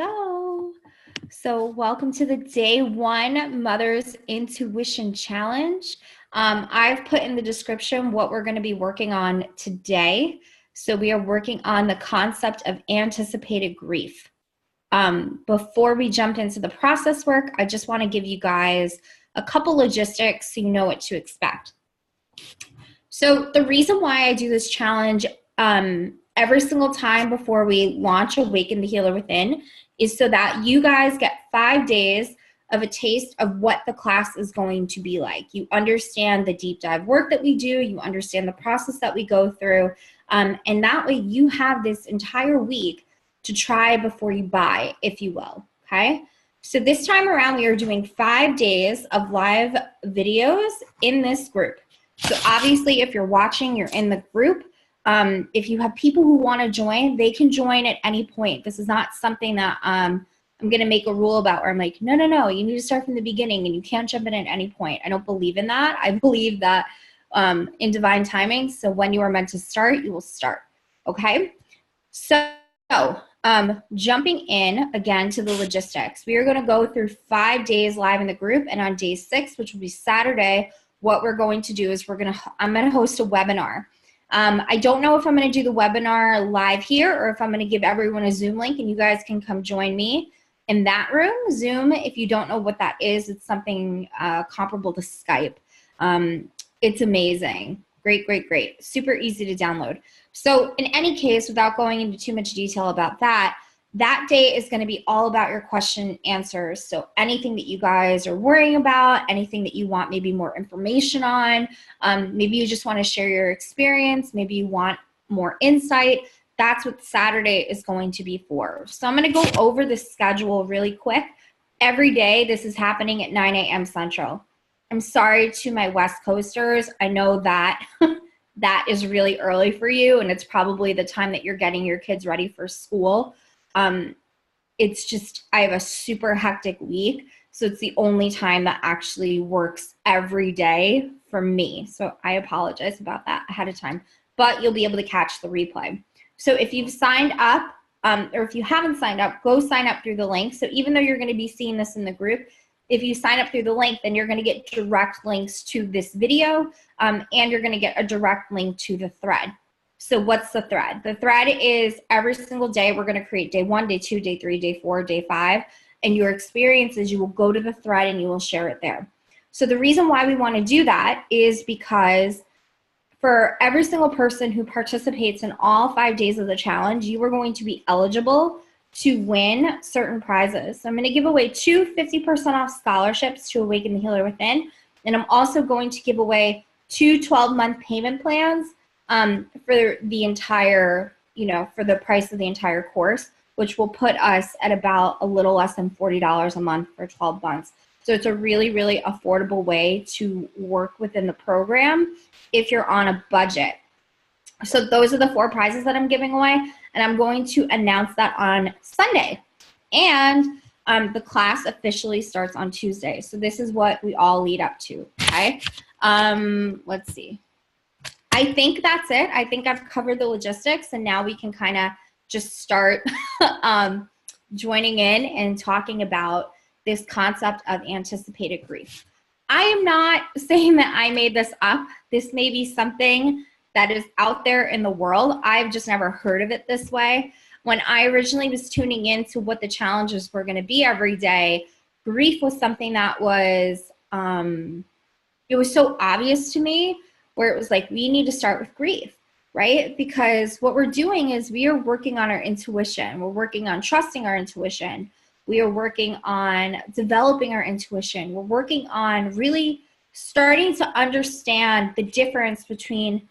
go. So welcome to the day one Mother's Intuition Challenge. I've put in the description what we're going to be working on today. So we are working on the concept of anticipated grief. Before we jump into the process work, I just want to give you guys a couple logistics so you know what to expect. So the reason why I do this challenge every single time before we launch Awaken the Healer Within is so that you guys get 5 days of a taste of what the class is going to be like. You understand the deep dive work that we do, you understand the process that we go through, and that way you have this entire week to try before you buy, if you will, okay? So this time around, we are doing 5 days of live videos in this group. So obviously, if you're watching, you're in the group. If you have people who want to join, they can join at any point. This is not something that I'm going to make a rule about where I'm like, no, you need to start from the beginning and you can't jump in at any point. I don't believe in that. I believe that in divine timing. So when you are meant to start, you will start. Okay? So jumping in again to the logistics, we are going to go through 5 days live in the group, and on day 6, which will be Saturday, what we're going to do is I'm going to host a webinar. I don't know if I'm going to do the webinar live here or if I'm going to give everyone a Zoom link and you guys can come join me in that room. Zoom, if you don't know what that is, it's something comparable to Skype. It's amazing. Great. Super easy to download. So in any case, without going into too much detail about that, that day is going to be all about your question and answers. So anything that you guys are worrying about, anything that you want maybe more information on, maybe you just want to share your experience, maybe you want more insight, that's what Saturday is going to be for. So I'm going to go over the schedule really quick. Every day this is happening at 9 a.m. Central. I'm sorry to my West Coasters. I know that that is really early for you, and it's probably the time that you're getting your kids ready for school. It's just, I have a super hectic week, so it's the only time that actually works every day for me. So I apologize about that ahead of time, but you'll be able to catch the replay. So if you've signed up, or if you haven't signed up, go sign up through the link. So even though you're going to be seeing this in the group, if you sign up through the link, then you're going to get direct links to this video, and you're going to get a direct link to the thread. So what's the thread? The thread is every single day we're going to create day 1, day 2, day 3, day 4, day 5, and your experiences, you will go to the thread and you will share it there. So the reason why we want to do that is because for every single person who participates in all 5 days of the challenge, you are going to be eligible to win certain prizes. So I'm going to give away 2 50% off scholarships to Awaken the Healer Within, and I'm also going to give away 2 12-month payment plans for the entire, for the price of the entire course, which will put us at about a little less than $40 a month for 12 months. So it's a really, really affordable way to work within the program if you're on a budget. So those are the 4 prizes that I'm giving away, and I'm going to announce that on Sunday. And the class officially starts on Tuesday. So this is what we all lead up to, okay? Let's see. I think that's it. I think I've covered the logistics, and now we can kind of just start joining in and talking about this concept of anticipated grief. I am not saying that I made this up. This may be something that is out there in the world. I've just never heard of it this way. When I originally was tuning into what the challenges were going to be every day, grief was something that was, it was so obvious to me, where it was like, we need to start with grief, right? Because what we're doing is we are working on our intuition. We're working on trusting our intuition. We are working on developing our intuition. We're working on really starting to understand the difference between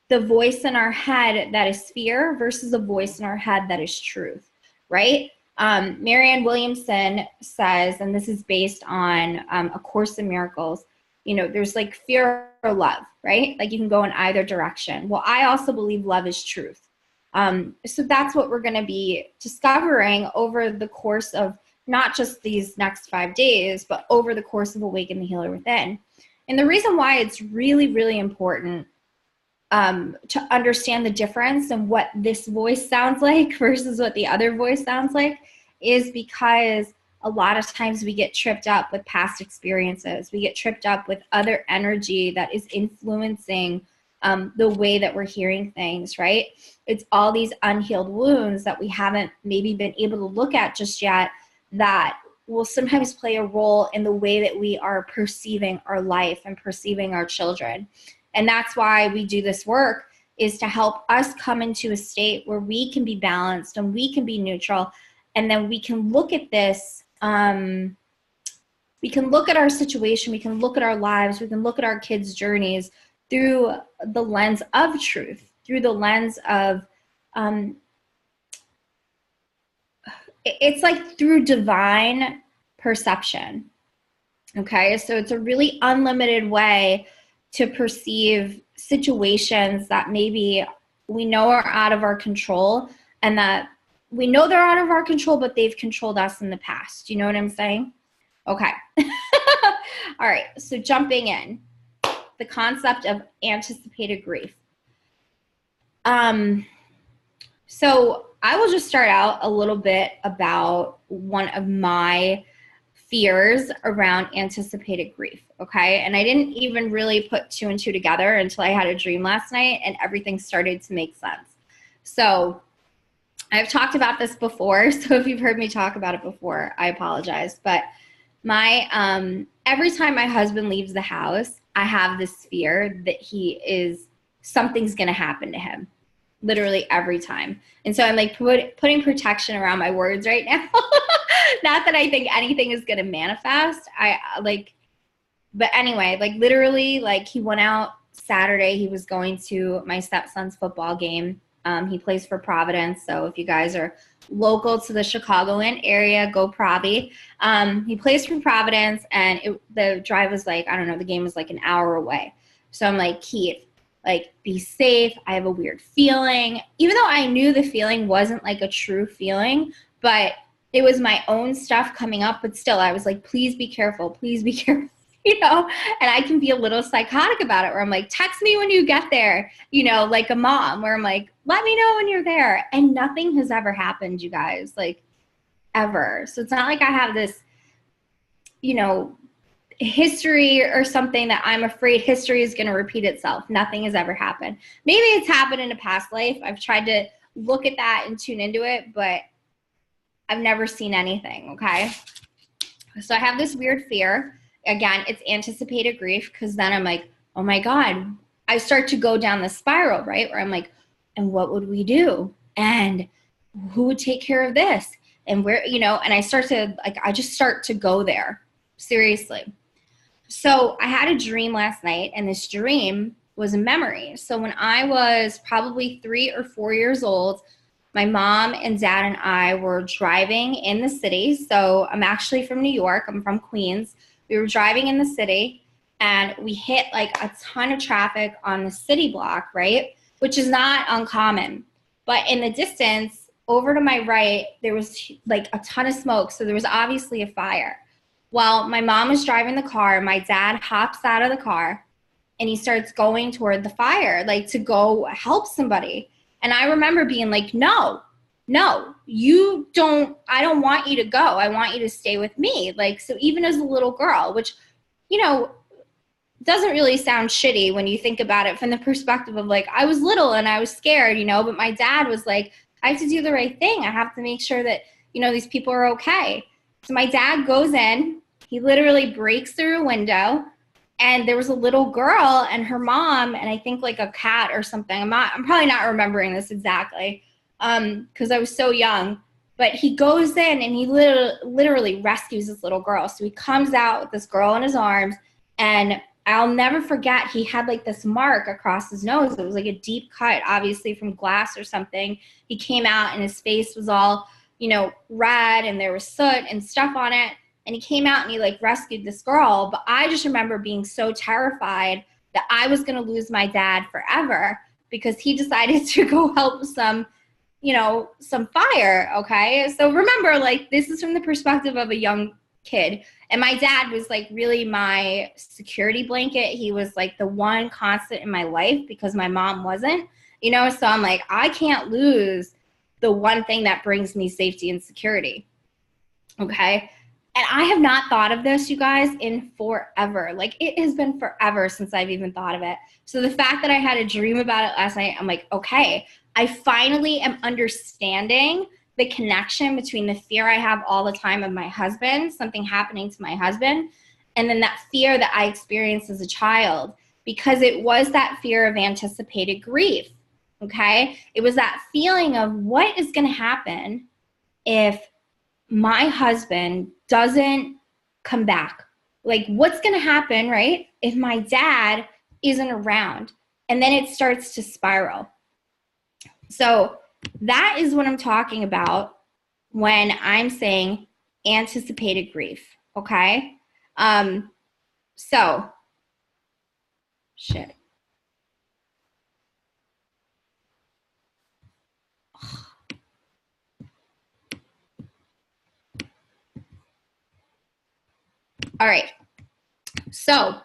the voice in our head that is fear versus a voice in our head that is truth, right? Marianne Williamson says, and this is based on A Course in Miracles, there's like fear or love, right? Like you can go in either direction. Well, I also believe love is truth. So that's what we're going to be discovering over the course of not just these next 5 days, but over the course of Awaken the Healer Within. And the reason why it's really, really important to understand the difference and what this voice sounds like versus what the other voice sounds like is because a lot of times we get tripped up with past experiences. We get tripped up with other energy that is influencing the way that we're hearing things, right? It's all these unhealed wounds that we haven't maybe been able to look at just yet that will sometimes play a role in the way that we are perceiving our life and perceiving our children. And that's why we do this work, is to help us come into a state where we can be balanced and we can be neutral. And then we can look at this, we can look at our situation, we can look at our lives, we can look at our kids' journeys through the lens of truth, through the lens of, it's like through divine perception. Okay, so it's a really unlimited way to perceive situations that maybe we know are out of our control, and that we know they're out of our control, but they've controlled us in the past. You know what I'm saying? Okay. All right, so jumping in, the concept of anticipated grief. So I will just start out a little bit about one of my fears around anticipated grief, okay? And I didn't even really put two and two together until I had a dream last night and everything started to make sense. So I've talked about this before, so if you've heard me talk about it before, I apologize. But my every time my husband leaves the house, I have this fear that something's gonna happen to him. Literally every time. And so I'm like putting protection around my words right now. Not that I think anything is going to manifest. But anyway, like literally, like he went out Saturday. He was going to my stepson's football game. He plays for Providence. So if you guys are local to the Chicagoland area, go Provi. He plays for Providence, and the drive was like, I don't know, the game was like an hour away. So I'm like, Keith, like, be safe. I have a weird feeling. Even though I knew the feeling wasn't like a true feeling, but it was my own stuff coming up. But still, I was like, please be careful. Please be careful, you know? And I can be a little psychotic about it, where I'm like, text me when you get there, you know, like a mom, where I'm like, let me know when you're there. And nothing has ever happened, you guys, like ever. So it's not like I have this, you know, history or something that I'm afraid history is going to repeat itself. Nothing has ever happened. Maybe it's happened in a past life. I've tried to look at that and tune into it, but I've never seen anything. Okay. So I have this weird fear. Again, it's anticipated grief, because then I'm like, oh my God, I start to go down the spiral, right? Where I'm like, and what would we do? And who would take care of this? And where, you know, and I just start to go there. Seriously. So I had a dream last night, and this dream was a memory. So when I was probably 3 or 4 years old, my mom and dad and I were driving in the city. So I'm actually from New York. I'm from Queens. We were driving in the city, and we hit like a ton of traffic on the city block, right? Which is not uncommon. But in the distance, over to my right, there was like a ton of smoke. So there was obviously a fire. Well, my mom was driving the car. My dad hops out of the car, and he starts going toward the fire, like to go help somebody. And I remember being like, no, I don't want you to go. I want you to stay with me. Like, so even as a little girl, which, you know, doesn't really sound shitty when you think about it from the perspective of like, I was little and I was scared, you know, but my dad was like, I have to do the right thing. I have to make sure that, you know, these people are okay. So my dad goes in, he literally breaks through a window, and there was a little girl and her mom, and I think like a cat or something. I'm probably not remembering this exactly, because I was so young. But he goes in and he literally rescues this little girl. So he comes out with this girl in his arms, and I'll never forget, he had like this mark across his nose. It was like a deep cut, obviously from glass or something. He came out and his face was all, you know, red, and there was soot and stuff on it. And he came out and he like rescued this girl. But I just remember being so terrified that I was going to lose my dad forever, because he decided to go help some fire. Okay. So remember, like, this is from the perspective of a young kid. And my dad was like really my security blanket. He was like the one constant in my life, because my mom wasn't, you know, so I'm like, I can't lose the one thing that brings me safety and security. Okay. And I have not thought of this, you guys, in forever. Like, it has been forever since I've even thought of it. So the fact that I had a dream about it last night, I'm like, okay, I finally am understanding the connection between the fear I have all the time of my husband, something happening to my husband, and then that fear that I experienced as a child, because it was that fear of anticipated grief. Okay. It was that feeling of what is going to happen if my husband doesn't come back. Like, what's going to happen, right, if my dad isn't around? And then it starts to spiral. So that is what I'm talking about when I'm saying anticipated grief, okay? So, shit. All right. So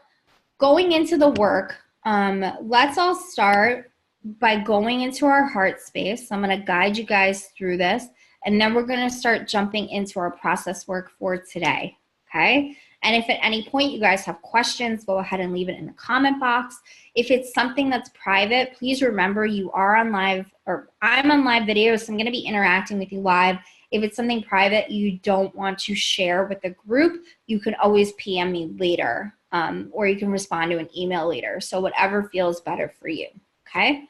going into the work, let's all start by going into our heart space. I'm going to guide you guys through this, and then we're going to start jumping into our process work for today, okay? And if at any point you guys have questions, go ahead and leave it in the comment box. If it's something that's private, please remember you are on live, or I'm on live video, so I'm going to be interacting with you live. If it's something private you don't want to share with the group, you can always PM me later, or you can respond to an email later. So whatever feels better for you, okay?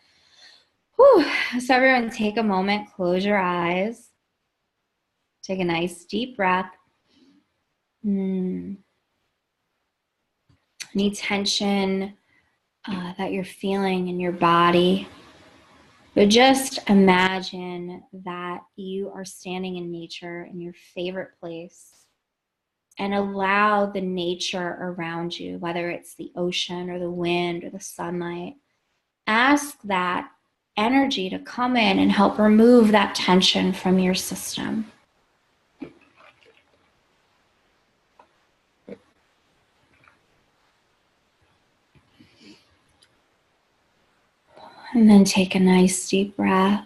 Whew. So everyone take a moment, close your eyes. Take a nice deep breath. Any tension that you're feeling in your body, but just imagine that you are standing in nature in your favorite place, and allow the nature around you, whether it's the ocean or the wind or the sunlight, ask that energy to come in and help remove that tension from your system. And then take a nice deep breath.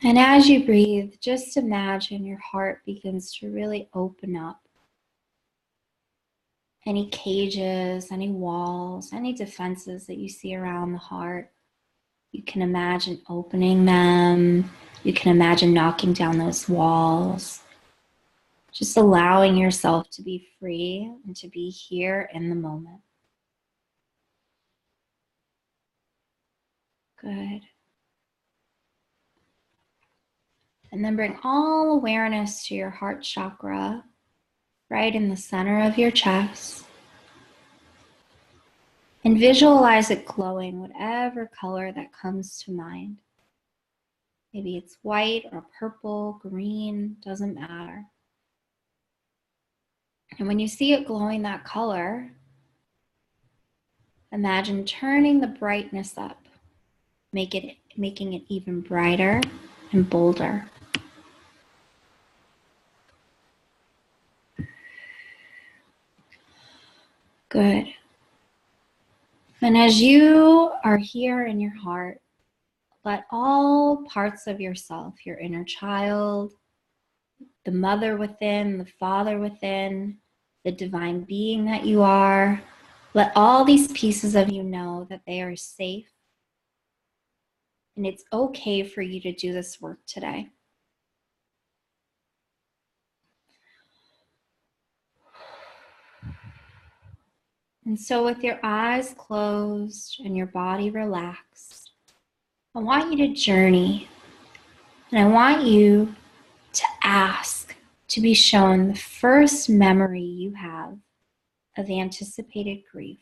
And as you breathe, just imagine your heart begins to really open up. Any cages, any walls, any defenses that you see around the heart, you can imagine opening them. You can imagine knocking down those walls. Just allowing yourself to be free and to be here in the moment. Good. And then bring all awareness to your heart chakra, right in the center of your chest. And visualize it glowing, whatever color that comes to mind. Maybe it's white or purple, green, doesn't matter. And when you see it glowing that color, imagine turning the brightness up, making it even brighter and bolder. Good. And as you are here in your heart, let all parts of yourself, your inner child, the mother within, the father within, the divine being that you are, let all these pieces of you know that they are safe. And it's okay for you to do this work today. And so with your eyes closed and your body relaxed, I want you to journey, and I want you to ask to be shown the first memory you have of anticipated grief.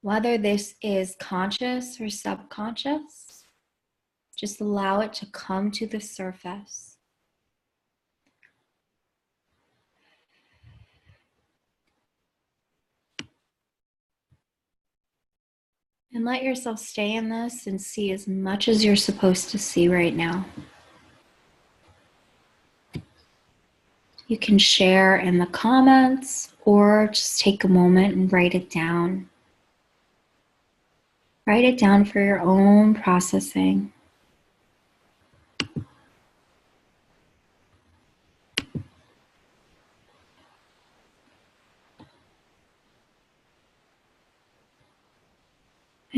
Whether this is conscious or subconscious, just allow it to come to the surface. And let yourself stay in this and see as much as you're supposed to see right now. You can share in the comments or just take a moment and write it down. Write it down for your own processing.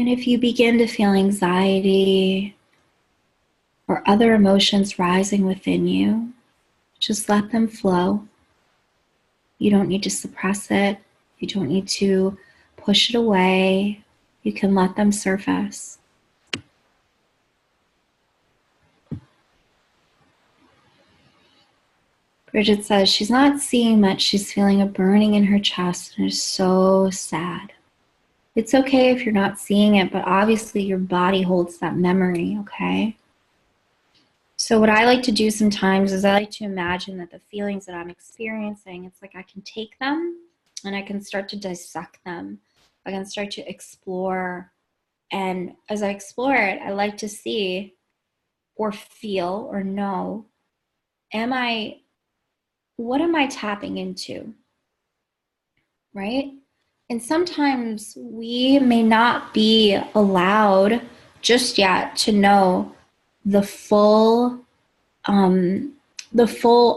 And if you begin to feel anxiety or other emotions rising within you, just let them flow. You don't need to suppress it. You don't need to push it away. You can let them surface. Bridget says she's not seeing much. She's feeling a burning in her chest and is so sad. It's okay if you're not seeing it, but obviously your body holds that memory, okay? So what I like to do sometimes is I like to imagine that the feelings that I'm experiencing, it's like I can take them and I can start to dissect them. I can start to explore. And as I explore it, I like to see or feel or know, what am I tapping into, right? And sometimes we may not be allowed just yet to know the full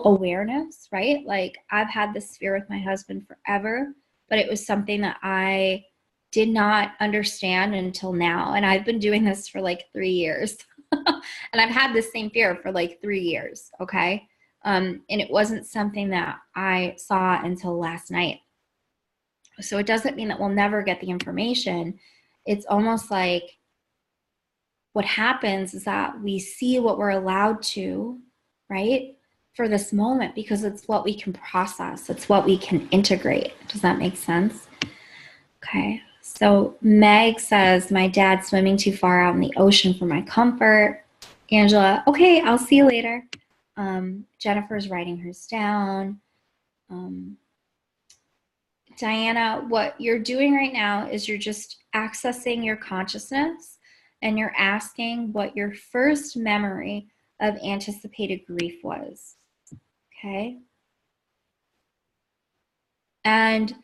awareness, right? Like I've had this fear with my husband forever, but it was something that I did not understand until now. And I've been doing this for like 3 years. And I've had this same fear for like 3 years, okay? And it wasn't something that I saw until last night. So it doesn't mean that we'll never get the information. It's almost like what happens is that we see what we're allowed to, right, for this moment, because it's what we can process. It's what we can integrate. Does that make sense? Okay. So Meg says, my dad's swimming too far out in the ocean for my comfort. Angela, okay, I'll see you later. Jennifer's writing hers down. Diana, what you're doing right now is you're just accessing your consciousness and you're asking what your first memory of anticipated grief was, okay? And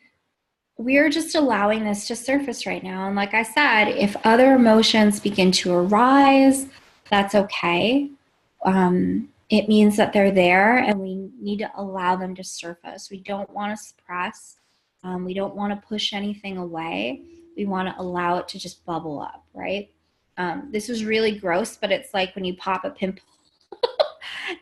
we're just allowing this to surface right now. And like I said, if other emotions begin to arise, that's okay. It means that they're there and we need to allow them to surface. We don't want to suppress. We don't want to push anything away. We want to allow it to just bubble up, right? This is really gross, but it's like when you pop a pimple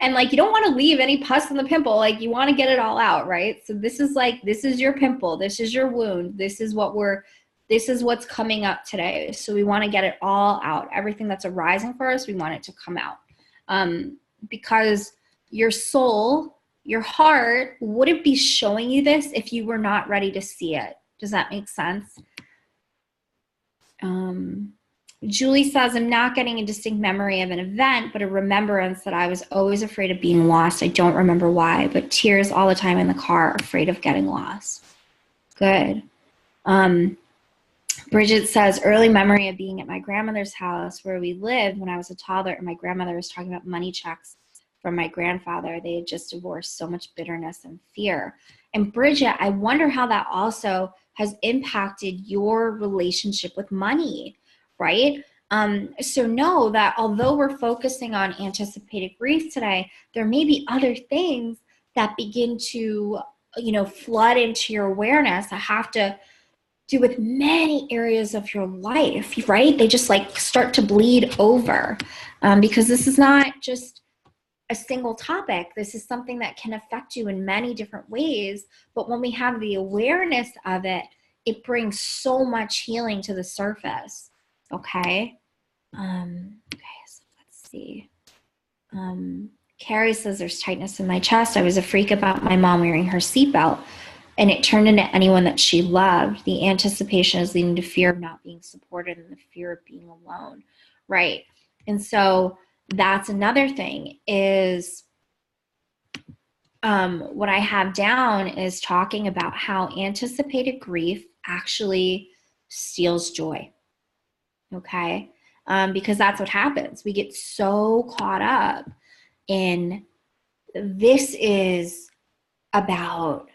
and like you don't want to leave any pus in the pimple. Like you want to get it all out, right? So this is your pimple. This is your wound. This is what's coming up today. So we want to get it all out. Everything that's arising for us, we want it to come out. Because your soul, your heart wouldn't be showing you this if you were not ready to see it. Does that make sense? Julie says, I'm not getting a distinct memory of an event, but a remembrance that I was always afraid of being lost. I don't remember why, but tears all the time in the car, afraid of getting lost. Good. Bridget says, early memory of being at my grandmother's house where we lived when I was a toddler, and my grandmother was talking about money checks from my grandfather. They had just divorced, so much bitterness and fear. And Bridget, I wonder how that also has impacted your relationship with money, right? So know that although we're focusing on anticipated grief today, there may be other things that begin to, flood into your awareness that have to do with many areas of your life, right? They just like start to bleed over because this is not just a single topic. This is something that can affect you in many different ways. But when we have the awareness of it, it brings so much healing to the surface. Okay. So let's see. Carrie says there's tightness in my chest. I was a freak about my mom wearing her seatbelt, and it turned into anyone that she loved. The anticipation is leading to fear of not being supported and the fear of being alone. Right. And so that's another thing is what I have down is talking about how anticipated grief actually steals joy. Okay. Because that's what happens. We get so caught up in this is about,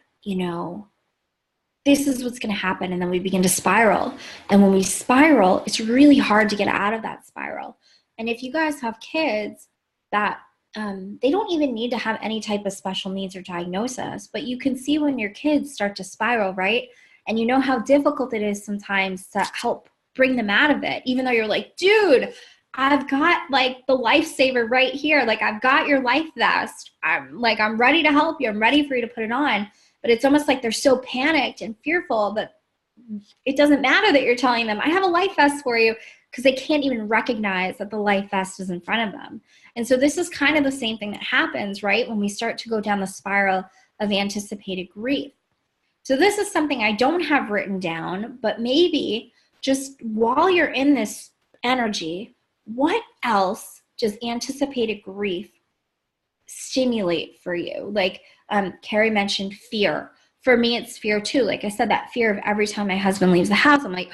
this is what's going to happen. And then we begin to spiral. And when we spiral, it's really hard to get out of that spiral. And if you guys have kids that they don't even need to have any type of special needs or diagnosis, but you can see when your kids start to spiral, right? And you know how difficult it is sometimes to help bring them out of it, even though you're like, dude, I've got like the lifesaver right here. Like, I've got your life vest. I'm ready to help you. I'm ready for you to put it on. But it's almost like they're so panicked and fearful that it doesn't matter that you're telling them, I have a life vest for you, because they can't even recognize that the life vest is in front of them. And so this is kind of the same thing that happens, right, when we start to go down the spiral of anticipated grief. So this is something I don't have written down, but maybe just while you're in this energy, what else does anticipated grief stimulate for you? Like Carrie mentioned fear. For me, it's fear too. Like I said, that fear of every time my husband leaves the house, I'm like,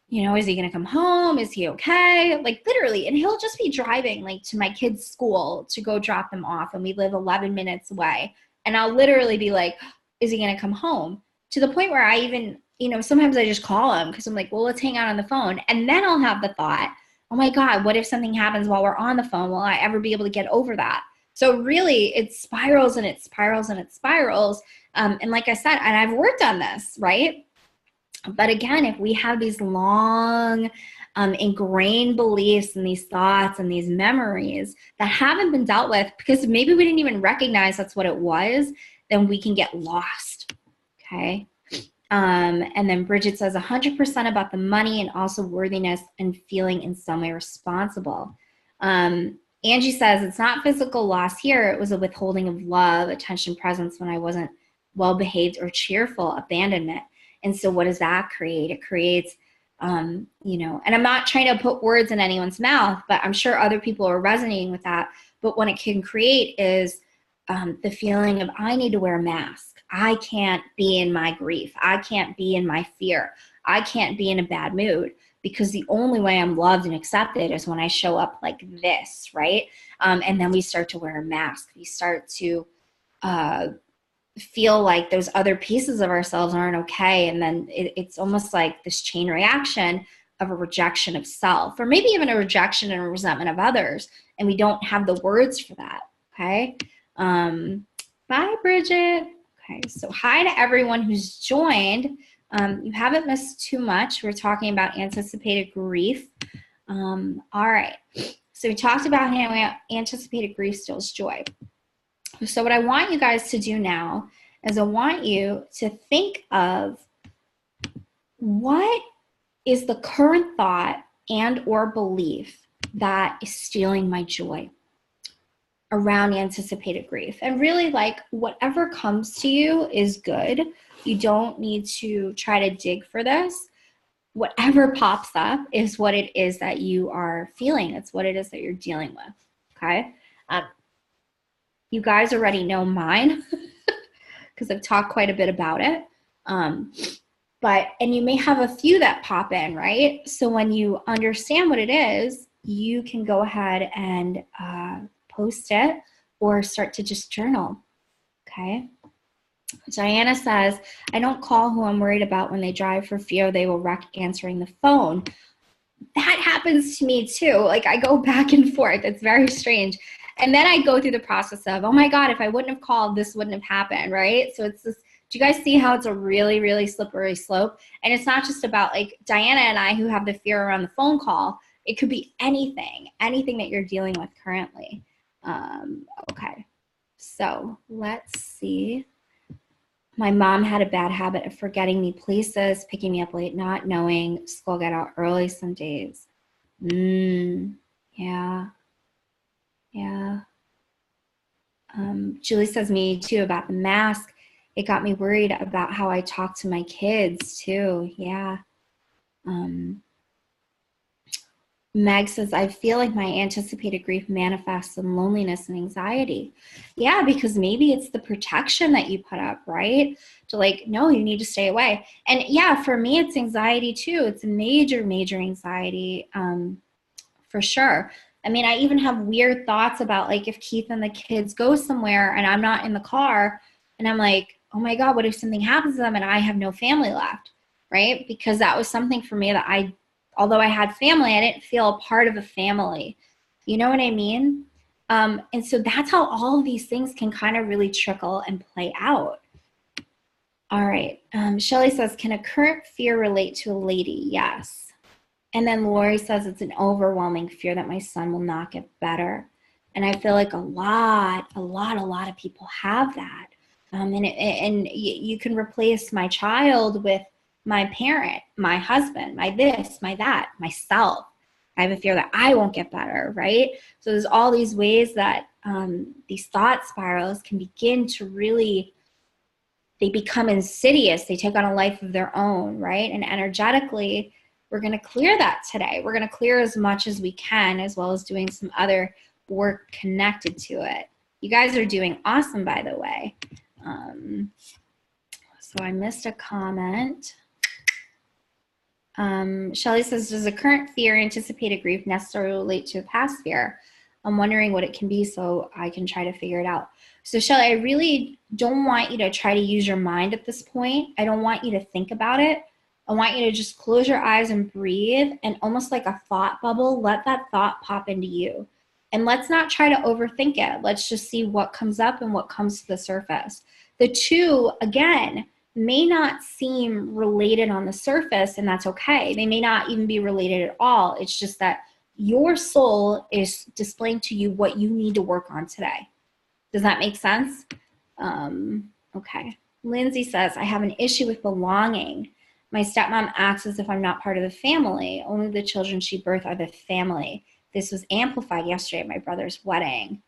you know, is he going to come home? Is he okay? Like literally. And he'll just be driving like to my kids' school to go drop them off. And we live 11 minutes away. And I'll literally be like, is he going to come home? To the point where I even, you know, sometimes I just call him because I'm like, well, let's hang out on the phone. And then I'll have the thought, oh my God, what if something happens while we're on the phone? Will I ever be able to get over that? So really it spirals and it spirals and it spirals. And like I said, and I've worked on this, right? But again, if we have these long ingrained beliefs and these thoughts and these memories that haven't been dealt with because maybe we didn't even recognize that's what it was, then we can get lost, okay? And then Bridget says 100% about the money and also worthiness and feeling in some way responsible. Angie says it's not physical loss here. It was a withholding of love, attention, presence when I wasn't well-behaved or cheerful, abandonment. And so what does that create? It creates, you know, and I'm not trying to put words in anyone's mouth, but I'm sure other people are resonating with that. But what it can create is the feeling of I need to wear a mask. I can't be in my grief. I can't be in my fear. I can't be in a bad mood because the only way I'm loved and accepted is when I show up like this, right? And then we start to wear a mask. We start to feel like those other pieces of ourselves aren't okay. And then it's almost like this chain reaction of a rejection of self, or maybe even a rejection and a resentment of others. And we don't have the words for that, okay? Bye, Bridget. Okay, so hi to everyone who's joined. You haven't missed too much. We're talking about anticipated grief. All right, so we talked about how anticipated grief steals joy. So what I want you guys to do now is I want you to think of what is the current thought and or belief that is stealing my joy around anticipated grief. And really, like, whatever comes to you is good. You don't need to try to dig for this. Whatever pops up is what it is that you are feeling. It's what it is that you're dealing with, okay? You guys already know mine because I've talked quite a bit about it. And you may have a few that pop in, right? So when you understand what it is, you can go ahead and post it or start to just journal, okay? Diana says, I don't call who I'm worried about when they drive for fear they will wreck answering the phone. That happens to me too. Like I go back and forth. It's very strange. And then I go through the process of, oh my God, if I wouldn't have called, this wouldn't have happened, right? So it's this, do you guys see how it's a really, really slippery slope? And it's not just about like Diana and I who have the fear around the phone call. It could be anything that you're dealing with currently. Okay, so let's see. My mom had a bad habit of forgetting me places, picking me up late, not knowing school got out early some days. Yeah. Julie says me too about the mask. It got me worried about how I talk to my kids too. Yeah. Meg says, I feel like my anticipated grief manifests in loneliness and anxiety. Yeah, because maybe it's the protection that you put up, right? To like, no, you need to stay away. And yeah, for me, it's anxiety too. It's a major, major anxiety for sure. I mean, I even have weird thoughts about like if Keith and the kids go somewhere and I'm not in the car and I'm like, oh my God, what if something happens to them and I have no family left, right? Because that was something for me that although I had family, I didn't feel a part of a family. You know what I mean? And so that's how all of these things can kind of really trickle and play out. All right. Shelly says, can a current fear relate to a lady? Yes. And then Lori says it's an overwhelming fear that my son will not get better. And I feel like a lot of people have that. And you can replace my child with my parent, my husband, my this, my that, myself. I have a fear that I won't get better, right? So there's all these ways that these thought spirals can begin to really, they become insidious. They take on a life of their own, right? And energetically, we're going to clear that today. We're going to clear as much as we can, as well as doing some other work connected to it. You guys are doing awesome, by the way. So I missed a comment. Shelly says, does the current fear, anticipated grief, necessarily relate to a past fear? I'm wondering what it can be so I can try to figure it out. So Shelly, I really don't want you to try to use your mind at this point. I don't want you to think about it. I want you to just close your eyes and breathe, and almost like a thought bubble, let that thought pop into you. And let's not try to overthink it. Let's just see what comes up and what comes to the surface. The two, again, may not seem related on the surface, and that's okay. They may not even be related at all. It's just that your soul is displaying to you what you need to work on today. Does that make sense? Okay. Lindsay says, I have an issue with belonging. My stepmom acts as if I'm not part of the family. Only the children she birthed are the family. This was amplified yesterday at my brother's wedding.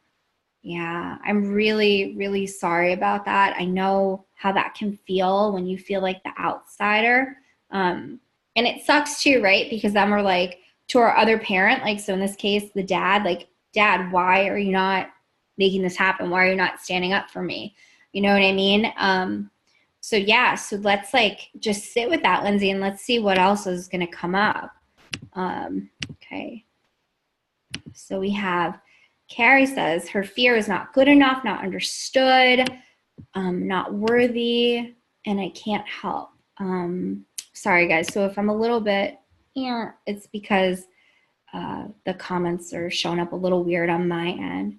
Yeah, I'm really, really sorry about that. I know how that can feel when you feel like the outsider. And it sucks too, right? Because then we're like, to our other parent, like, so in this case, the dad, like, Dad, why are you not making this happen? Why are you not standing up for me? You know what I mean? So yeah, so let's like just sit with that, Lindsay, and let's see what else is going to come up. Okay. So we have Carrie says her fear is not good enough, not understood, not worthy, and I can't help. Sorry guys. So if I'm a little bit, it's because the comments are showing up a little weird on my end.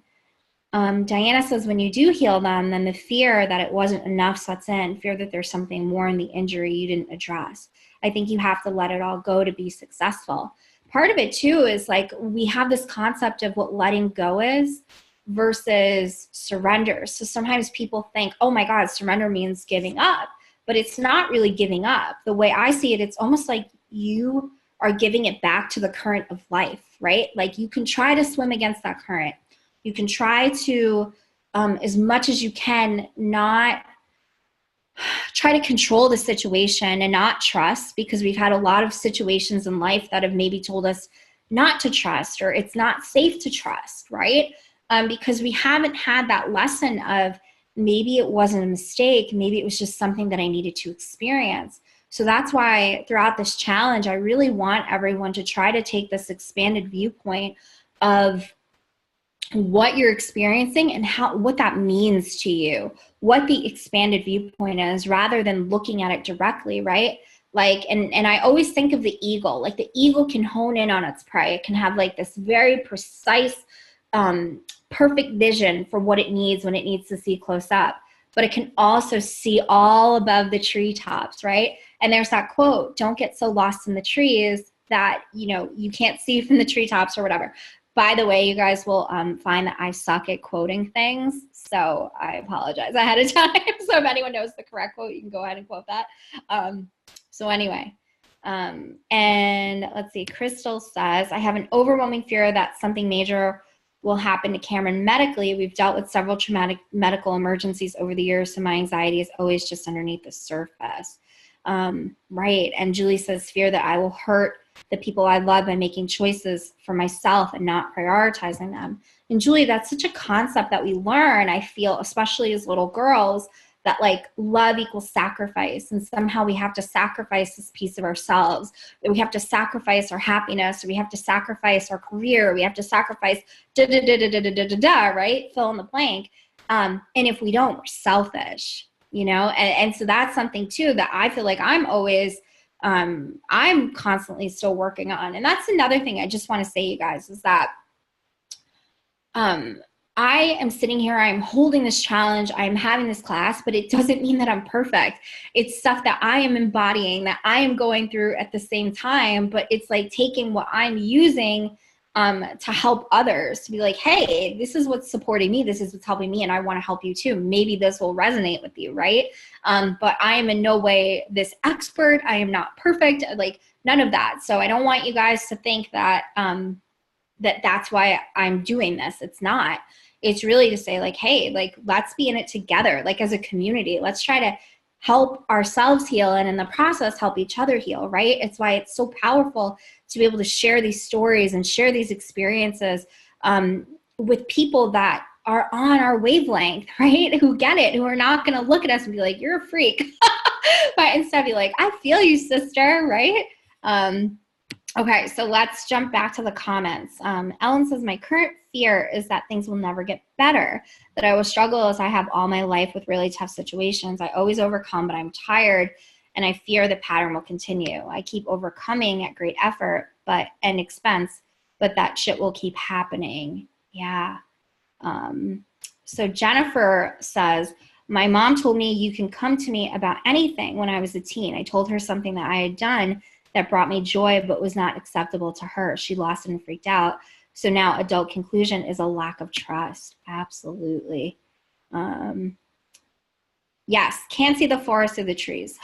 Diana says, when you do heal them, then the fear that it wasn't enough sets in, fear that there's something more in the injury you didn't address. I think you have to let it all go to be successful. Part of it too is like we have this concept of what letting go is versus surrender. So sometimes people think, oh my God, surrender means giving up, but it's not really giving up. The way I see it, it's almost like you are giving it back to the current of life, right? Like you can try to swim against that current. You can try to, as much as you can, not try to control the situation and not trust, because we've had a lot of situations in life that have maybe told us not to trust, or it's not safe to trust, right? Because we haven't had that lesson of maybe it wasn't a mistake, maybe it was just something that I needed to experience. So that's why throughout this challenge, I really want everyone to try to take this expanded viewpoint of what you're experiencing and what that means to you, what the expanded viewpoint is, rather than looking at it directly, right? Like, and I always think of the eagle. Like the eagle can hone in on its prey. It can have like this very precise, perfect vision for what it needs when it needs to see close up. But it can also see all above the treetops, right? And there's that quote, don't get so lost in the trees that, you can't see from the treetops or whatever. By the way, you guys will find that I suck at quoting things, so I apologize ahead of time. So if anyone knows the correct quote, you can go ahead and quote that. So anyway, and let's see, Crystal says, I have an overwhelming fear that something major will happen to Cameron medically. We've dealt with several traumatic medical emergencies over the years, so my anxiety is always just underneath the surface. Right, and Julie says, fear that I will hurt the people I love by making choices for myself and not prioritizing them. And Julie, that's such a concept that we learn, I feel, especially as little girls, that like love equals sacrifice. And somehow we have to sacrifice this piece of ourselves. We have to sacrifice our happiness, or we have to sacrifice our career. We have to sacrifice right? Fill in the blank. And if we don't, we're selfish, and so that's something too that I feel like I'm always I'm constantly still working on. And that's another thing I just want to say, you guys, is that I am sitting here, I'm holding this challenge, I'm having this class, but it doesn't mean that I'm perfect. It's stuff that I am embodying, that I am going through at the same time, but it's like taking what I'm using to help others, to be like, hey, this is what's supporting me, this is what's helping me, and I want to help you too. Maybe this will resonate with you, right? But I am in no way this expert. I am not perfect, like none of that. So I don't want you guys to think that that's why I'm doing this. It's not. It's really to say like, hey, like, let's be in it together. Like as a community, let's try to help ourselves heal, and in the process, help each other heal, right? It's why it's so powerful to be able to share these stories and share these experiences with people that are on our wavelength, right? Who get it, who are not going to look at us and be like, you're a freak, but instead be like, I feel you, sister, right? Okay, so let's jump back to the comments. Ellen says, my current fear is that things will never get better, that I will struggle as I have all my life with really tough situations. I always overcome, but I'm tired and I fear the pattern will continue. I keep overcoming at great effort and expense, but that shit will keep happening. Yeah. So Jennifer says, my mom told me you can come to me about anything when I was a teen. I told her something that I had done that brought me joy but was not acceptable to her. She lost it and freaked out. So now adult conclusion is a lack of trust. Absolutely. Yes, can't see the forest through the trees.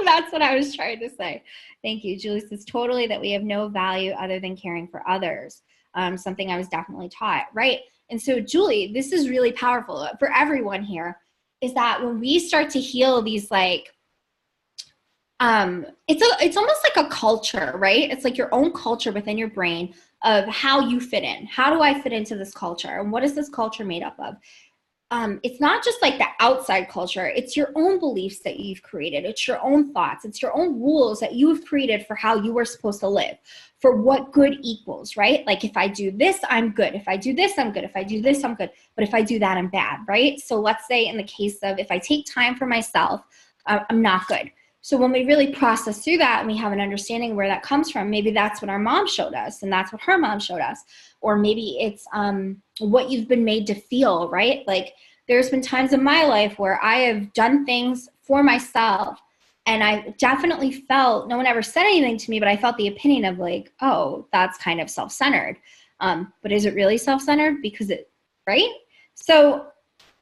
That's what I was trying to say. Thank you. Julie says, totally, that we have no value other than caring for others. Something I was definitely taught, right? And so, Julie, this is really powerful for everyone here, is that when we start to heal these, like, it's almost like a culture, right? It's like your own culture within your brain of how you fit in. How do I fit into this culture? And what is this culture made up of? It's not just like the outside culture. It's your own beliefs that you've created. It's your own thoughts. It's your own rules that you've created for how you are supposed to live, for what good equals, right? Like if I do this, I'm good. If I do this, I'm good. If I do this, I'm good. But if I do that, I'm bad, right? So let's say in the case of if I take time for myself, I'm not good. So when we really process through that and we have an understanding where that comes from, maybe that's what our mom showed us and that's what her mom showed us. Or maybe it's what you've been made to feel, right? Like there's been times in my life where I have done things for myself and I definitely felt, no one ever said anything to me, but I felt the opinion of like, oh, that's kind of self-centered. But is it really self-centered? Because right? So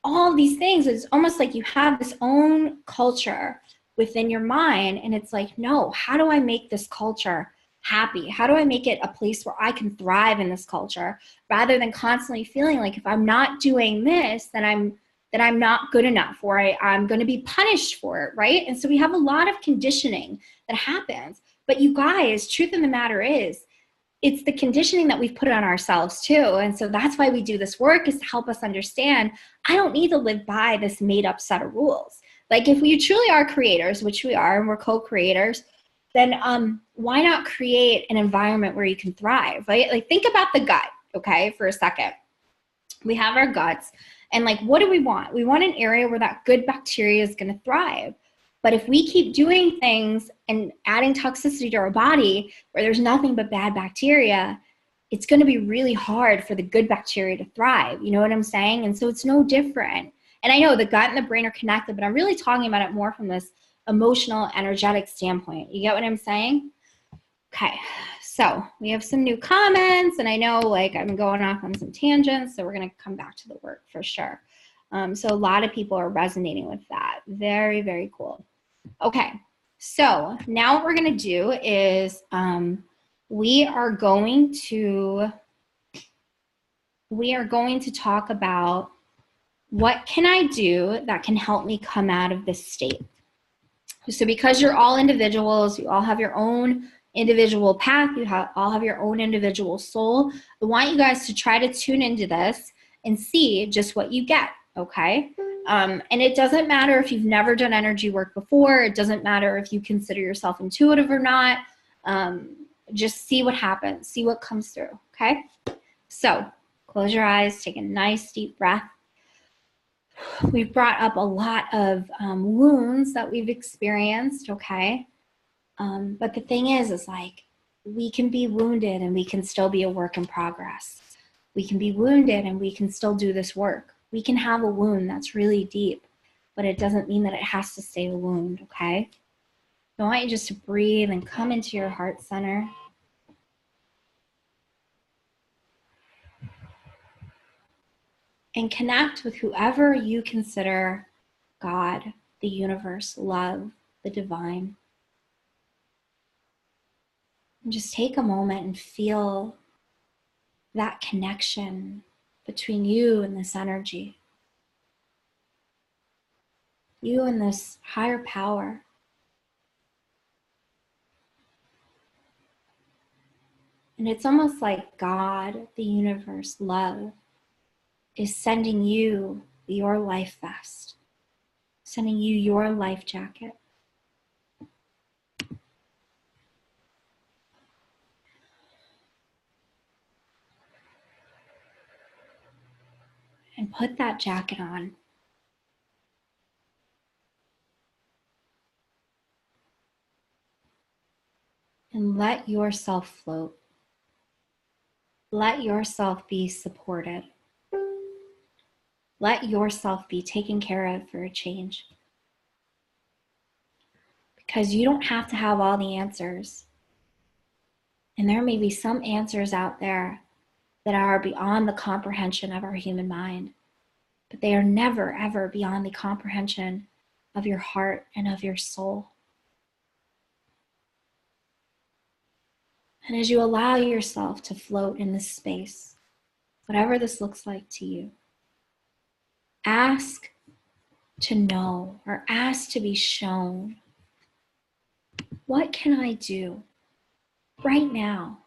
all these things, it's almost like you have this own culture within your mind. And it's like, no, how do I make this culture happy? How do I make it a place where I can thrive in this culture rather than constantly feeling like if I'm not doing this, then I'm not good enough, or I'm going to be punished for it, right? And so we have a lot of conditioning that happens. But you guys, truth of the matter is, it's the conditioning that we've put on ourselves too. And so that's why we do this work, is to help us understand, I don't need to live by this made up set of rules. Like if we truly are creators, which we are, and we're co-creators, then why not create an environment where you can thrive, right? Like think about the gut, okay, for a second. We have our guts, and like, what do we want? We want an area where that good bacteria is going to thrive. But if we keep doing things and adding toxicity to our body where there's nothing but bad bacteria, it's going to be really hard for the good bacteria to thrive. You know what I'm saying? And so it's no different. And I know the gut and the brain are connected, but I'm really talking about it more from this emotional, energetic standpoint. You get what I'm saying? Okay, so we have some new comments, and I know like I'm going off on some tangents, so we're going to come back to the work for sure. So a lot of people are resonating with that. Very, very cool. Okay, so now what we're going to do is we are going to talk about what can I do that can help me come out of this state. So because you're all individuals, you all have your own individual path, all have your own individual soul, I want you guys to try to tune into this and see just what you get, okay? And it doesn't matter if you've never done energy work before. It doesn't matter if you consider yourself intuitive or not. Just see what happens, see what comes through, okay? So close your eyes, take a nice deep breath. We've brought up a lot of wounds that we've experienced, okay? But the thing is like, we can be wounded and we can still be a work in progress. We can be wounded and we can still do this work. We can have a wound that's really deep, but it doesn't mean that it has to stay a wound, okay? I want you just to breathe and come into your heart center. And connect with whoever you consider God, the universe, love, the divine. And just take a moment and feel that connection between you and this energy, you and this higher power. And it's almost like God, the universe, love, is sending you your life vest, sending you your life jacket. And put that jacket on. And let yourself float. Let yourself be supported. Let yourself be taken care of for a change. Because you don't have to have all the answers. And there may be some answers out there that are beyond the comprehension of our human mind, but they are never, ever beyond the comprehension of your heart and of your soul. And as you allow yourself to float in this space, whatever this looks like to you, ask to know or ask to be shown, what can I do right now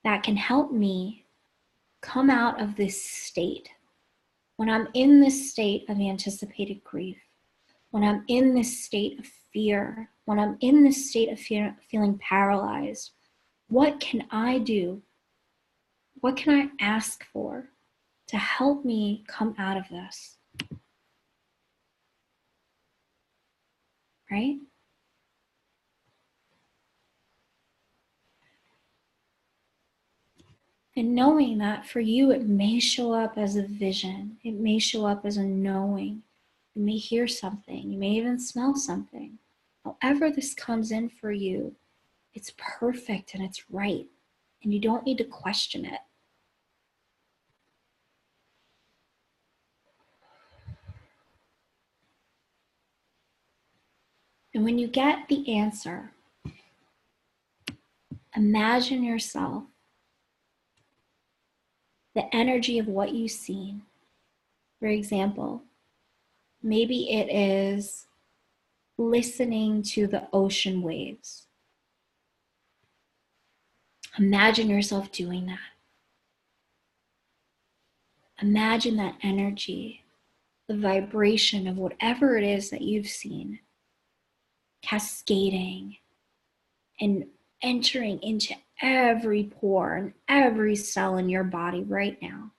that can help me come out of this state? When I'm in this state of anticipated grief, when I'm in this state of fear, when I'm in this state of feeling paralyzed, what can I do? What can I ask for to help me come out of this? Right? And knowing that for you, it may show up as a vision. It may show up as a knowing. You may hear something. You may even smell something. However this comes in for you, it's perfect and it's right. And you don't need to question it. And when you get the answer, imagine yourself, the energy of what you've seen. For example, maybe it is listening to the ocean waves. Imagine yourself doing that. Imagine that energy, the vibration of whatever it is that you've seen, cascading and entering into every pore and every cell in your body right now.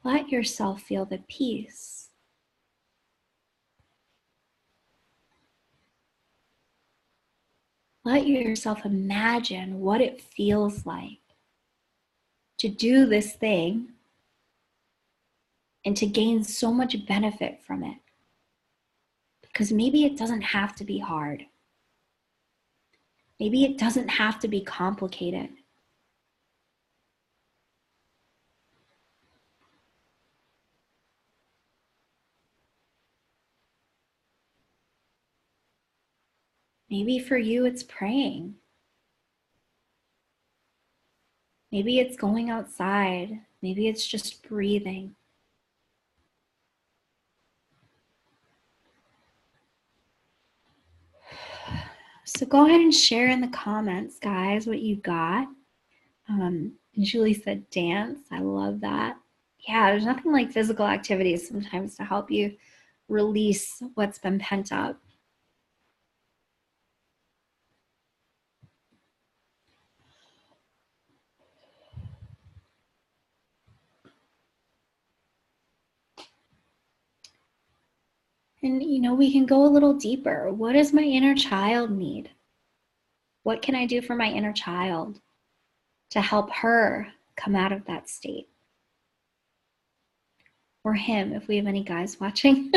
Let yourself feel the peace. Let yourself imagine what it feels like to do this thing and to gain so much benefit from it. Because maybe it doesn't have to be hard. Maybe it doesn't have to be complicated. Maybe for you, it's praying. Maybe it's going outside. Maybe it's just breathing. So go ahead and share in the comments, guys, what you got. Julie said dance. I love that. Yeah, there's nothing like physical activities sometimes to help you release what's been pent up. And, we can go a little deeper. What does my inner child need? What can I do for my inner child to help her come out of that state? Or him, if we have any guys watching.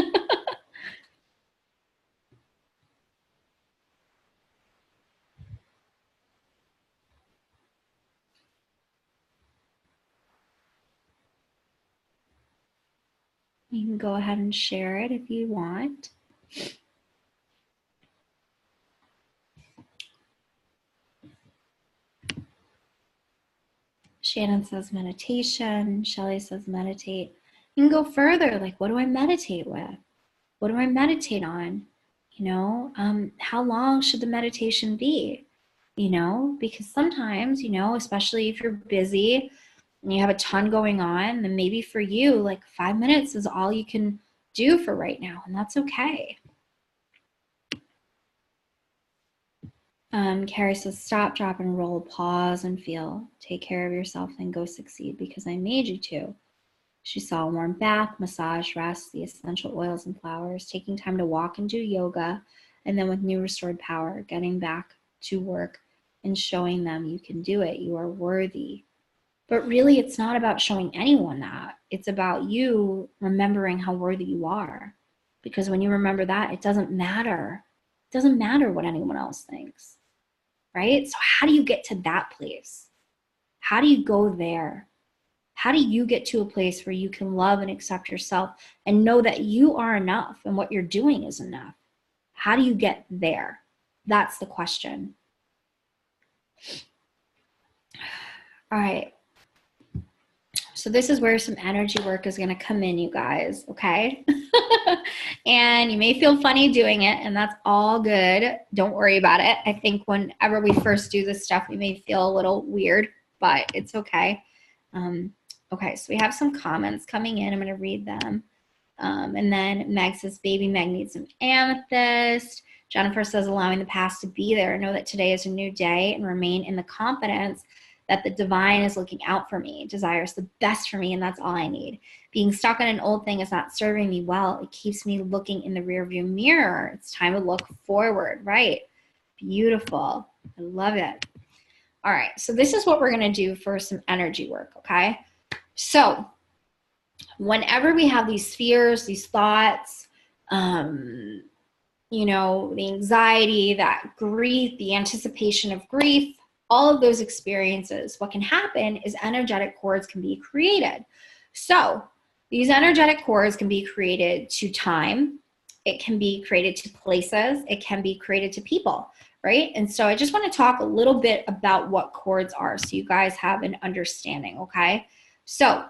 You can go ahead and share it if you want. Shannon says meditation. Shelly says meditate. You can go further. Like, what do I meditate with? What do I meditate on? How long should the meditation be? Because sometimes, especially if you're busy and you have a ton going on, then maybe for you, like 5 minutes is all you can do for right now, and that's okay. Carrie says, stop, drop, and roll, pause and feel. Take care of yourself and go succeed because I made you to. She saw a warm bath, massage, rest, the essential oils and flowers, taking time to walk and do yoga, and then with new restored power, getting back to work and showing them you can do it. You are worthy. But really, it's not about showing anyone that. It's about you remembering how worthy you are. Because when you remember that, it doesn't matter. It doesn't matter what anyone else thinks. Right? So how do you get to that place? How do you go there? How do you get to a place where you can love and accept yourself and know that you are enough and what you're doing is enough? How do you get there? That's the question. All right. So this is where some energy work is going to come in, you guys, okay? And you may feel funny doing it, and that's all good. Don't worry about it. I think whenever we first do this stuff, we may feel a little weird, but it's okay. Okay, so we have some comments coming in. I'm going to read them. And then Meg says, baby Meg needs some amethyst. Jennifer says, allowing the past to be there. Know that today is a new day and remain in the confidence that the divine is looking out for me, desires the best for me, and that's all I need. Being stuck on an old thing is not serving me well. It keeps me looking in the rearview mirror. It's time to look forward, right? Beautiful. I love it. All right, so this is what we're going to do for some energy work, okay? So whenever we have these fears, these thoughts, the anxiety, that grief, the anticipation of grief, all of those experiences, what can happen is energetic cords can be created. So these energetic cords can be created to time. It can be created to places. It can be created to people, right? And so I just want to talk a little bit about what cords are so you guys have an understanding, okay? So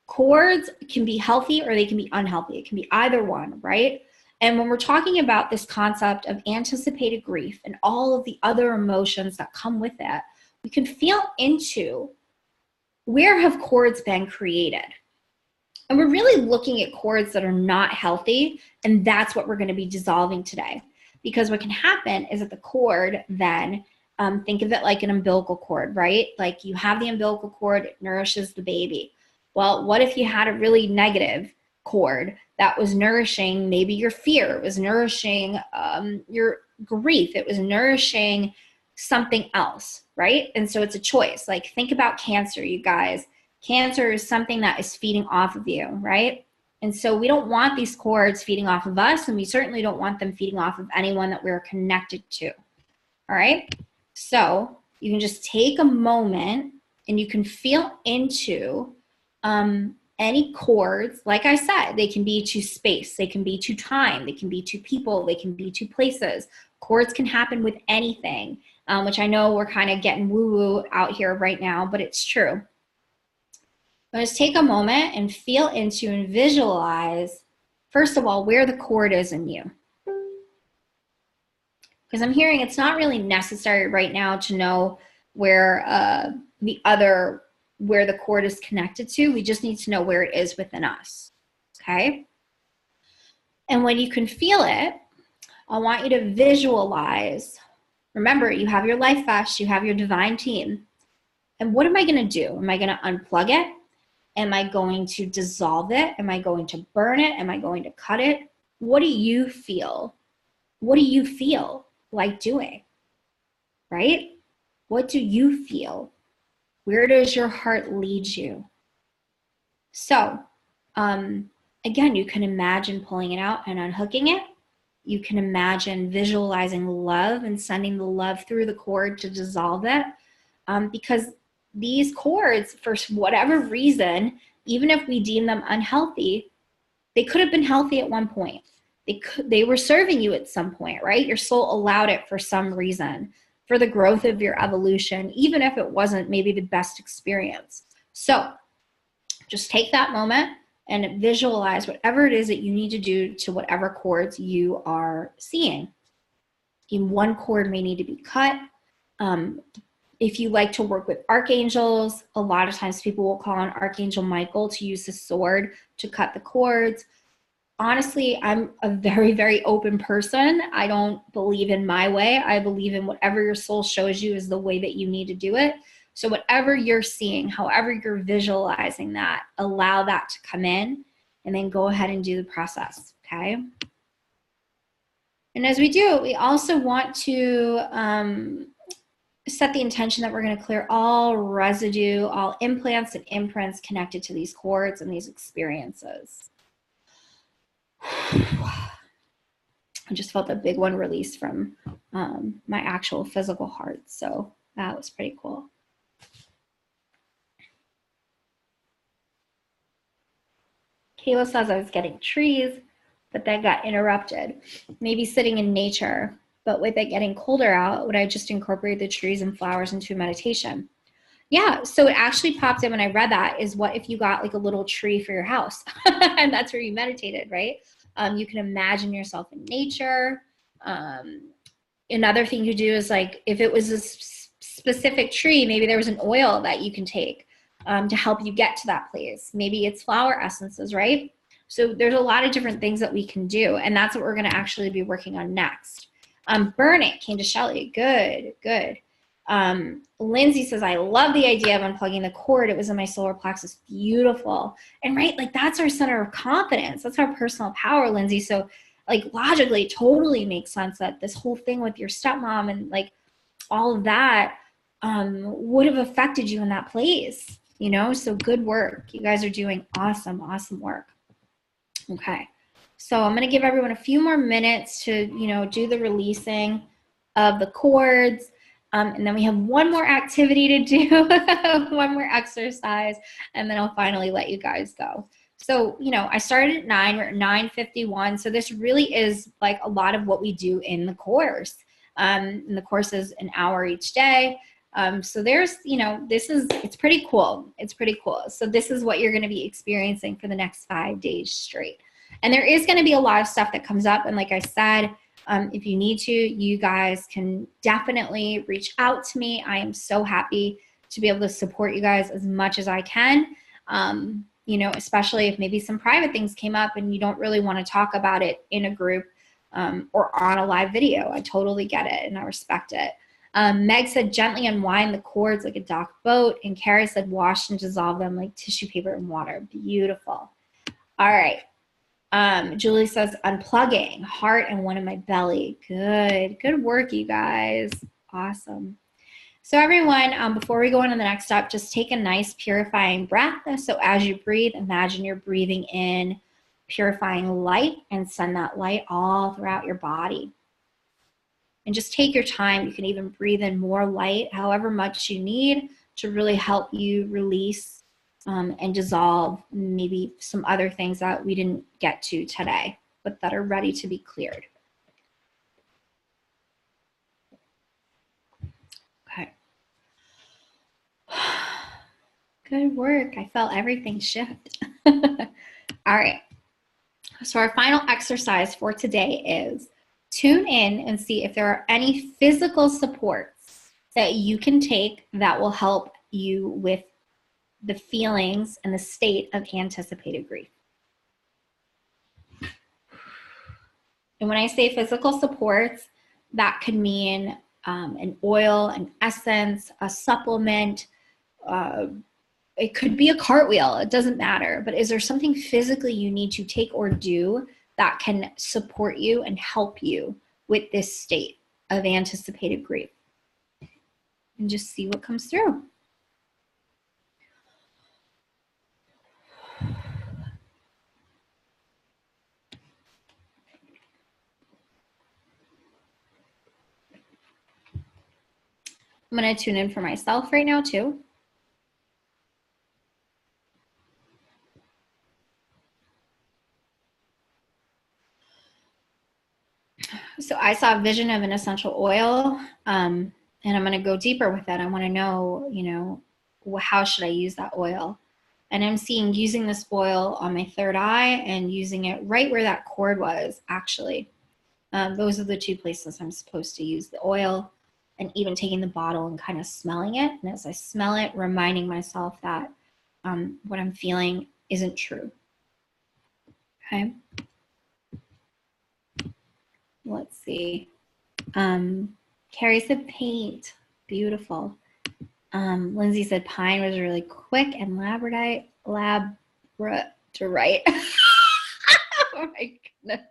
cords can be healthy or they can be unhealthy. It can be either one, right? And when we're talking about this concept of anticipated grief and all of the other emotions that come with it, we can feel into where have cords been created? And we're really looking at cords that are not healthy, and that's what we're going to be dissolving today. Because what can happen is that the cord then, think of it like an umbilical cord, right? Like you have the umbilical cord, it nourishes the baby. Well, what if you had a really negative cord that was nourishing maybe your fear, it was nourishing your grief, it was nourishing something else, right? And so it's a choice. Like think about cancer, you guys. Cancer is something that is feeding off of you, right? And so we don't want these cords feeding off of us, and we certainly don't want them feeding off of anyone that we're connected to, all right? So you can just take a moment and you can feel into any cords. Like I said, they can be to space, they can be to time, they can be to people, they can be to places. Cords can happen with anything, which I know we're kind of getting woo-woo out here right now, but it's true. But just take a moment and feel into and visualize, first of all, where the cord is in you. Because I'm hearing it's not really necessary right now to know where where the cord is connected to. We just need to know where it is within us, okay? And when you can feel it, I want you to visualize. Remember, you have your life vest, you have your divine team. And what am I going to do? Am I going to unplug it? Am I going to dissolve it? Am I going to burn it? Am I going to cut it? What do you feel? What do you feel like doing? Right? What do you feel? Where does your heart lead you? So, again, you can imagine pulling it out and unhooking it. You can imagine visualizing love and sending the love through the cord to dissolve it. Because these cords, for whatever reason, even if we deem them unhealthy, they could have been healthy at one point. They were serving you at some point, right? Your soul allowed it for some reason, for the growth of your evolution, even if it wasn't maybe the best experience. So just take that moment and visualize whatever it is that you need to do to whatever cords you are seeing. In one cord may need to be cut. If you like to work with archangels, a lot of times people will call on Archangel Michael to use the sword to cut the cords. Honestly, I'm a very, very open person. I don't believe in my way. I believe in whatever your soul shows you is the way that you need to do it. So whatever you're seeing, however you're visualizing that, allow that to come in and then go ahead and do the process, okay? And as we do it, we also want to set the intention that we're going to clear all residue, all implants and imprints connected to these cords and these experiences. I just felt a big one release from my actual physical heart. So that was pretty cool. Kayla says I was getting trees, but that got interrupted. Maybe sitting in nature, but with it getting colder out, would I just incorporate the trees and flowers into meditation? Yeah, so it actually popped in when I read that is what if you got like a little tree for your house and that's where you meditated, right? You can imagine yourself in nature. Another thing you do is like if it was a specific tree, maybe there was an oil that you can take to help you get to that place. Maybe it's flower essences, right? So there's a lot of different things that we can do, and that's what we're going to actually be working on next. Burn it came to Shelly. Good, good. Lindsay says, I love the idea of unplugging the cord. It was in my solar plexus. Beautiful. And right, like that's our center of confidence. That's our personal power, Lindsay. So like logically, it totally makes sense that this whole thing with your stepmom and like all of that would have affected you in that place, you know? So good work. You guys are doing awesome, awesome work. Okay. So I'm going to give everyone a few more minutes to, you know, do the releasing of the cords. And then we have one more activity to do, one more exercise, and then I'll finally let you guys go. So, you know, I started at 9, we're at 9:51. So this really is like a lot of what we do in the course. And the course is an hour each day. So there's, you know, it's pretty cool. It's pretty cool. So this is what you're going to be experiencing for the next 5 days straight. And there is going to be a lot of stuff that comes up. And like I said, if you need to, you guys can definitely reach out to me. I am so happy to be able to support you guys as much as I can. You know, especially if maybe some private things came up and you don't really want to talk about it in a group or on a live video. I totally get it and I respect it. Meg said gently unwind the cords like a docked boat, and Kara said wash and dissolve them like tissue paper in water. Beautiful. All right. Julie says unplugging heart and one in my belly. Good work, you guys. Awesome. So everyone, before we go on to the next step, just take a nice purifying breath. So as you breathe, imagine you're breathing in purifying light and send that light all throughout your body. And just take your time. You can even breathe in more light, however much you need to really help you release and dissolve maybe some other things that we didn't get to today, but that are ready to be cleared. Okay. Good work. I felt everything shift. All right. So our final exercise for today is tune in and see if there are any physical supports that you can take that will help you with the feelings and the state of anticipated grief. And when I say physical supports, that could mean an oil, an essence, a supplement. It could be a cartwheel. It doesn't matter. But is there something physically you need to take or do that can support you and help you with this state of anticipated grief. And just see what comes through. I'm going to tune in for myself right now too. So I saw a vision of an essential oil, and I'm going to go deeper with that. I want to know, you know, how should I use that oil? And I'm seeing using this oil on my third eye and using it right where that cord was, actually. Those are the two places I'm supposed to use the oil, and even taking the bottle and kind of smelling it. And as I smell it, reminding myself that what I'm feeling isn't true. Okay. Let's see. Carrie said paint. Beautiful. Lindsay said pine was really quick and labradorite. Oh my goodness.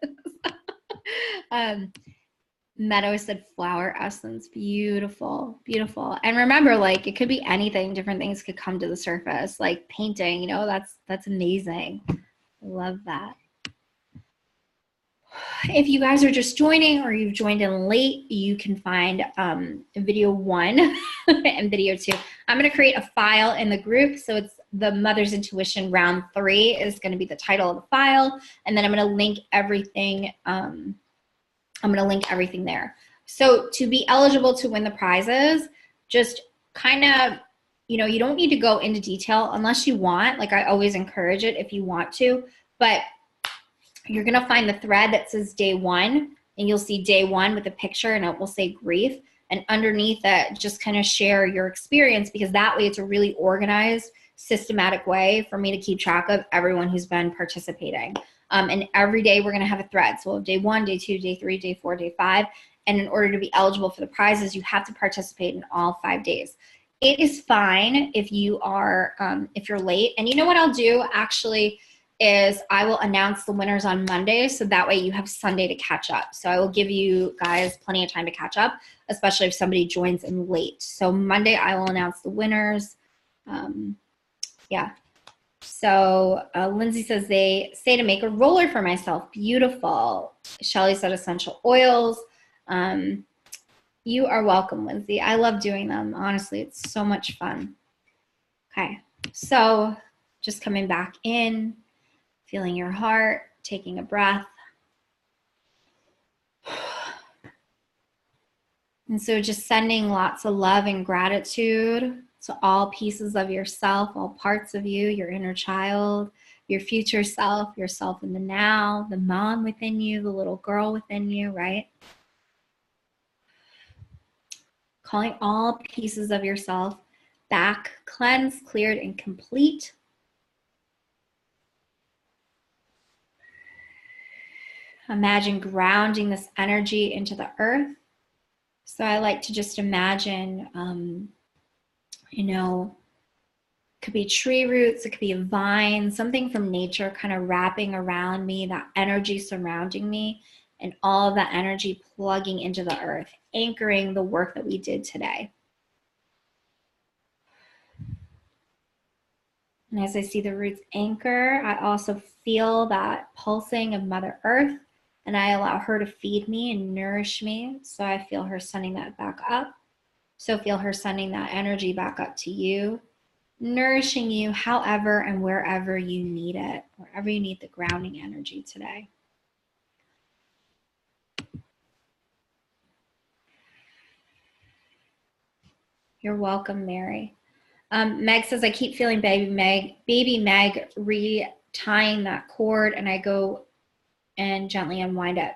Meadow said flower essence. Beautiful, beautiful. And remember, like, it could be anything. Different things could come to the surface, like painting, you know, that's amazing. I love that. If you guys are just joining or you've joined in late, you can find video 1 and video 2. I'm going to create a file in the group. So it's the Mother's Intuition round 3 is going to be the title of the file. And then I'm going to link everything. I'm going to link everything there. So to be eligible to win the prizes, just kind of, you know, you don't need to go into detail unless you want. Like, I always encourage it if you want to, but you're going to find the thread that says day 1, and you'll see day 1 with a picture, and it will say grief. And underneath it, just kind of share your experience, because that way it's a really organized, systematic way for me to keep track of everyone who's been participating. And every day we're going to have a thread. So we'll have day 1, day 2, day 3, day 4, day 5. And in order to be eligible for the prizes, you have to participate in all 5 days. It is fine if you are, if you're late. And you know what I'll do actually is I will announce the winners on Monday, so that way you have Sunday to catch up. So I will give you guys plenty of time to catch up, especially if somebody joins in late. So Monday I will announce the winners. Yeah. So Lindsay says they say to make a roller for myself. Beautiful. Shelly said essential oils. You are welcome, Lindsay. I love doing them. Honestly, it's so much fun. Okay. So just coming back in, feeling your heart, taking a breath. And so just sending lots of love and gratitude to all pieces of yourself, all parts of you, your inner child, your future self, yourself in the now, the mom within you, the little girl within you, right? Calling all pieces of yourself back, cleansed, cleared, and complete. Imagine grounding this energy into the earth. So I like to just imagine, you know, it could be tree roots, it could be a vine, something from nature kind of wrapping around me, that energy surrounding me, and all of that energy plugging into the earth, anchoring the work that we did today. And as I see the roots anchor, I also feel that pulsing of Mother Earth, and I allow her to feed me and nourish me. So I feel her sending that back up. So feel her sending that energy back up to you, nourishing you however and wherever you need it, wherever you need the grounding energy today. You're welcome, Mary. Meg says, I keep feeling baby Meg retying that cord, and I go and gently unwind it.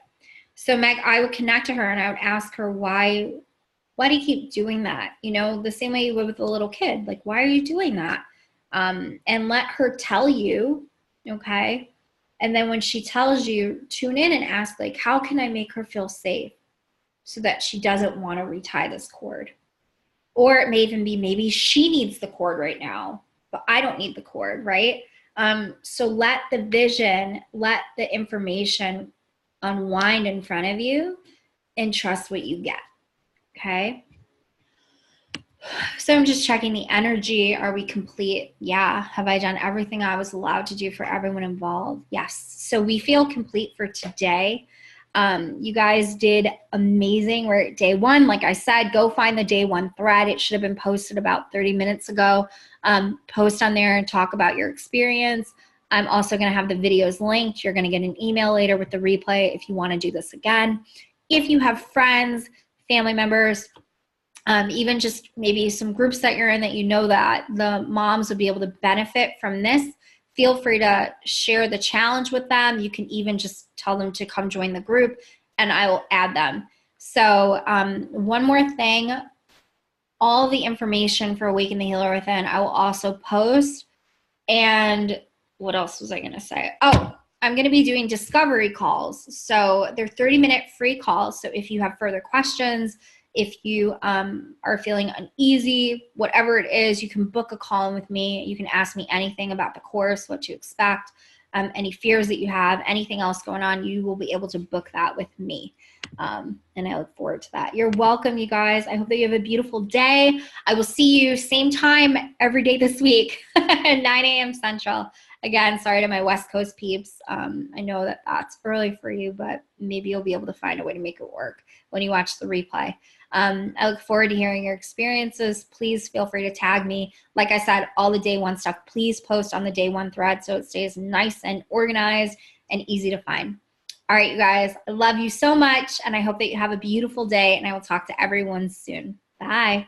So Meg, I would connect to her and I would ask her, why do you keep doing that? You know, the same way you would with a little kid, like, why are you doing that? And let her tell you, okay? And then when she tells you, tune in and ask, like, how can I make her feel safe so that she doesn't want to retie this cord? Or it may even be maybe she needs the cord right now, but I don't need the cord, right? So let the vision, let the information unwind in front of you and trust what you get. Okay. So I'm just checking the energy. Are we complete? Yeah. Have I done everything I was allowed to do for everyone involved? Yes. So we feel complete for today. You guys did amazing. We're at day one. Like I said, go find the day one thread. It should have been posted about 30 minutes ago. Post on there and talk about your experience. I'm also going to have the videos linked. You're going to get an email later with the replay if you want to do this again. If you have friends, family members, even just maybe some groups that you're in that you know that the moms would be able to benefit from this, feel free to share the challenge with them. You can even just tell them to come join the group and I will add them. So one more thing, all the information for Awaken the Healer Within, I will also post. And what else was I going to say? Oh, I'm going to be doing discovery calls. So they're 30-minute free calls. So if you have further questions, if you are feeling uneasy, whatever it is, you can book a call with me. You can ask me anything about the course, what to expect, any fears that you have, anything else going on, you will be able to book that with me. And I look forward to that. You're welcome, you guys. I hope that you have a beautiful day. I will see you same time every day this week at 9 a.m. Central. Again, sorry to my West Coast peeps. I know that that's early for you, but maybe you'll be able to find a way to make it work when you watch the replay. I look forward to hearing your experiences. Please feel free to tag me. Like I said, all the day one stuff, please post on the day one thread so it stays nice and organized and easy to find. All right, you guys, I love you so much, and I hope that you have a beautiful day, and I will talk to everyone soon. Bye.